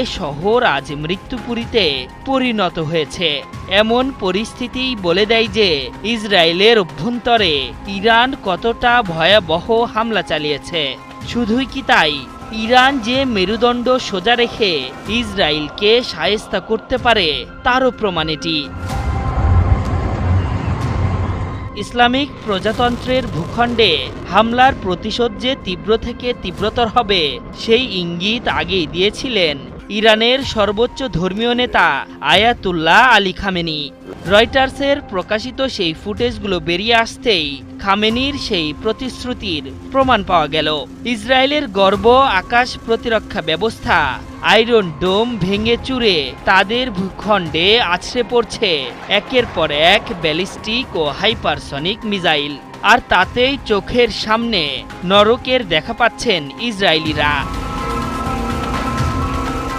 এ শহর আজ মৃত্যুপুরীতে পরিণত হয়েছে। এমন পরিস্থিতি বলে দেয় যে ইসরায়েলের অভ্যন্তরে ইরান কতটা ভয়াবহ হামলা চালিয়েছে। শুধুই কি তাই, ইরান যে মেরুদণ্ড সোজা রেখে ইসরায়েলকে শায়েস্তা করতে পারে তারও প্রমাণ এটি। ইসলামিক প্রজাতন্ত্রের ভূখণ্ডে হামলার প্রতিশোধ যে তীব্র থেকে তীব্রতর হবে সেই ইঙ্গিত আগেই দিয়েছিলেন ইরানের সর্বোচ্চ ধর্মীয় নেতা আয়াতুল্লাহ আলী খামেনি। রয়টার্সের প্রকাশিত সেই ফুটেজগুলো বেরিয়ে আসতেই খামেনির সেই প্রতিশ্রুতির প্রমাণ পাওয়া গেল। ইসরায়েলের গর্ব আকাশ প্রতিরক্ষা ব্যবস্থা আয়রন ডোম ভেঙে চুরে তাদের ভূখণ্ডে আছড়ে পড়ছে একের পর এক ব্যালিস্টিক ও হাইপারসনিক মিসাইল। আর তাতেই চোখের সামনে নরকের দেখা পাচ্ছেন ইসরায়েলিরা।